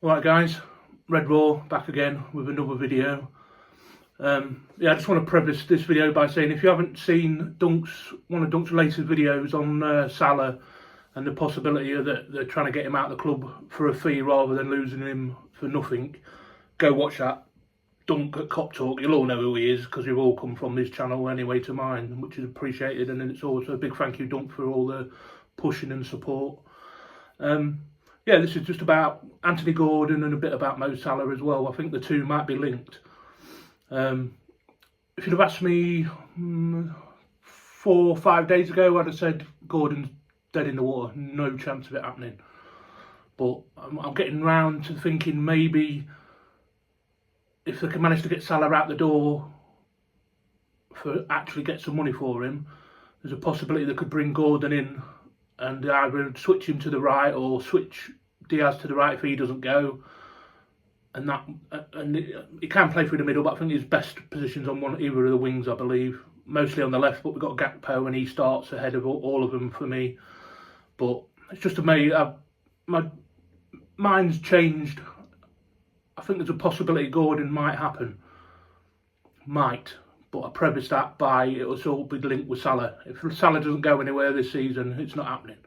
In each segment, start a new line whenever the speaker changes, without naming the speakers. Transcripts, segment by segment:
Alright guys, Red Raw back again with another video. I just want to preface this video by saying if you haven't seen one of Dunk's latest videos on Salah and the possibility of that they're trying to get him out of the club for a fee rather than losing him for nothing, go watch that. Dunk at Cop Talk, you'll all know who he is because you've all come from his channel anyway to mine, which is appreciated, and it's also a big thank you Dunk for all the pushing and support. This is just about Anthony Gordon and a bit about Mo Salah as well. I think the two might be linked. If you'd have asked me 4 or 5 days ago, I'd have said Gordon's dead in the water, no chance of it happening. But I'm getting round to thinking maybe if they can manage to get Salah out the door for actually get some money for him, there's a possibility they could bring Gordon in and either switch him to the right or switch Diaz to the right if he doesn't go. And he can play through the middle, but I think his best position's on either of the wings, I believe. Mostly on the left, but we've got Gakpo and he starts ahead of all of them for me. But it's just amazing. My mind's changed. I think there's a possibility Gordon might happen. Might. But I preface that by it will all be linked with Salah. If Salah doesn't go anywhere this season, it's not happening.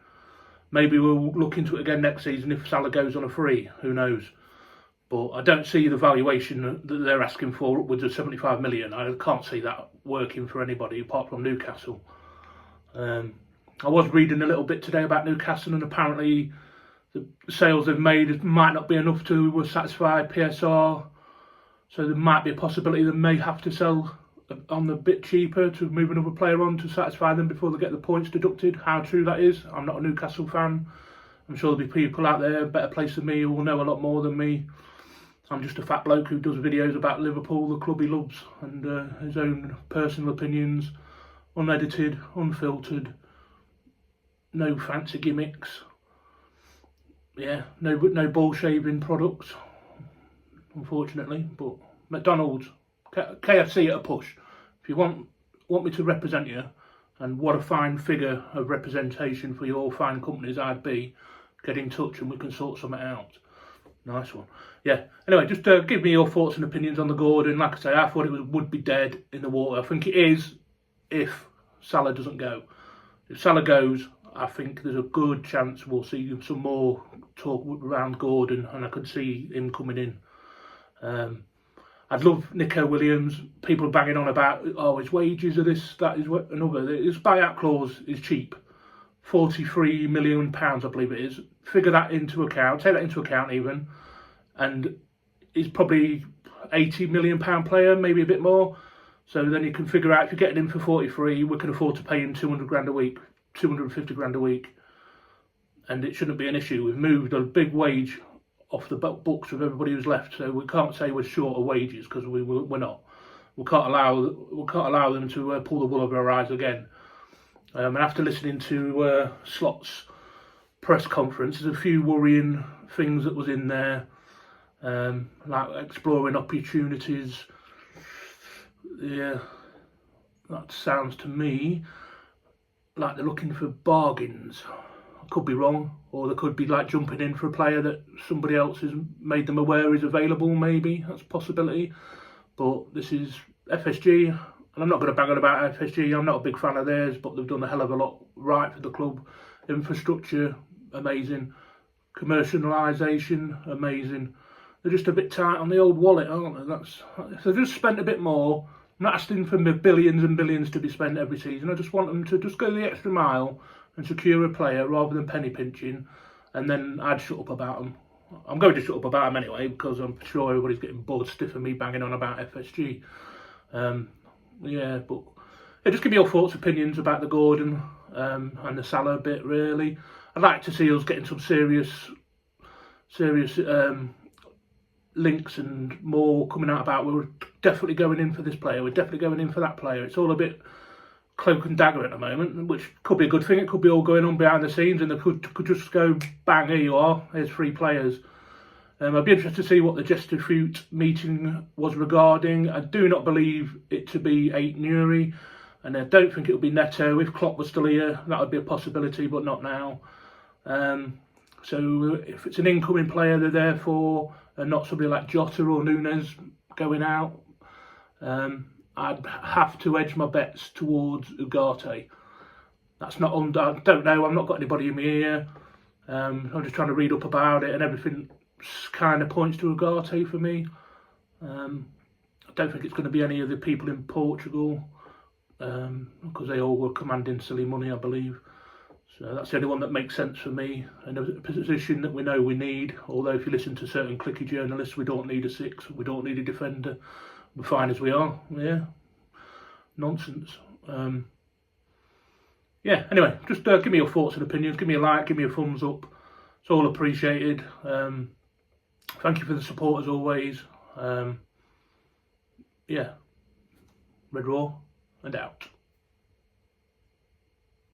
Maybe we'll look into it again next season if Salah goes on a free. Who knows? But I don't see the valuation that they're asking for upwards of 75 million. I can't see that working for anybody apart from Newcastle. I was reading a little bit today about Newcastle, and apparently the sales they've made might not be enough to satisfy PSR. So there might be a possibility they may have to sell on the bit cheaper to move another player on to satisfy them before they get the points deducted. How true that is, I'm not a Newcastle fan. I'm sure there'll be people out there better placed than me who will know a lot more than me. I'm just a fat bloke who does videos about Liverpool, the club he loves, and his own personal opinions, unedited, unfiltered, no fancy gimmicks. Yeah, no ball shaving products, unfortunately. But McDonald's, KFC at a push. If you want me to represent you, and what a fine figure of representation for your fine companies I'd be, get in touch and we can sort something out. Nice one. Yeah, anyway, just give me your thoughts and opinions on the Gordon. Like I say, I thought it would be dead in the water. I think it is if Salah doesn't go. If Salah goes, I think there's a good chance we'll see some more talk around Gordon, and I could see him coming in. I'd love Nico Williams. People are banging on about, his wages are this, that is another. His buyout clause is cheap. £43 million, I believe it is. Figure that into account, take that into account even. And he's probably £80 million player, maybe a bit more. So then you can figure out if you're getting him for 43, we can afford to pay him 200 grand a week, 250 grand a week. And it shouldn't be an issue. We've moved a big wage off the books of everybody who's left, so we can't say we're short of wages because we're not. We can't allow them to pull the wool over our eyes again. And after listening to Slot's press conference, there's a few worrying things that was in there, like exploring opportunities. Yeah, that sounds to me like they're looking for bargains. I could be wrong, or they could be like jumping in for a player that somebody else has made them aware is available. Maybe that's a possibility. But this is FSG, and I'm not going to bang on about FSG. I'm not a big fan of theirs, but they've done a hell of a lot right for the club. Infrastructure, amazing. Commercialisation, amazing. They're just a bit tight on the old wallet, aren't they? If they've just spent a bit more, I'm not asking for billions and billions to be spent every season. I just want them to just go the extra mile and secure a player rather than penny pinching, and then I'd shut up about them. I'm going to shut up about them anyway because I'm sure everybody's getting bored stiff of me banging on about FSG. But just give me your thoughts, opinions about the Gordon and the Salah bit. Really, I'd like to see us getting some serious links and more coming out about we're definitely going in for this player, we're definitely going in for that player. It's all a bit cloak and dagger at the moment, which could be a good thing. It could be all going on behind the scenes, and they could just go bang, here you are, here's 3 players. I'd be interested to see what the GestiFute meeting was regarding. I do not believe it to be 8 Nuri, and I don't think it would be Neto. If Klopp was still here, that would be a possibility, but not now. So if it's an incoming player they're there for, and not somebody like Jota or Nunes going out, I'd have to edge my bets towards Ugarte. That's not I don't know. I've not got anybody in my ear. I'm just trying to read up about it, and everything kind of points to Ugarte for me. I don't think it's going to be any of the people in Portugal, because they all were commanding silly money, I believe. So that's the only one that makes sense for me, and a position that we know we need. Although if you listen to certain clicky journalists, we don't need a 6, we don't need a defender, we're fine as we are. Yeah, nonsense. Yeah, anyway, just give me your thoughts and opinions, give me a like, give me a thumbs up, it's all appreciated. Thank you for the support as always. Yeah, Red Raw and out.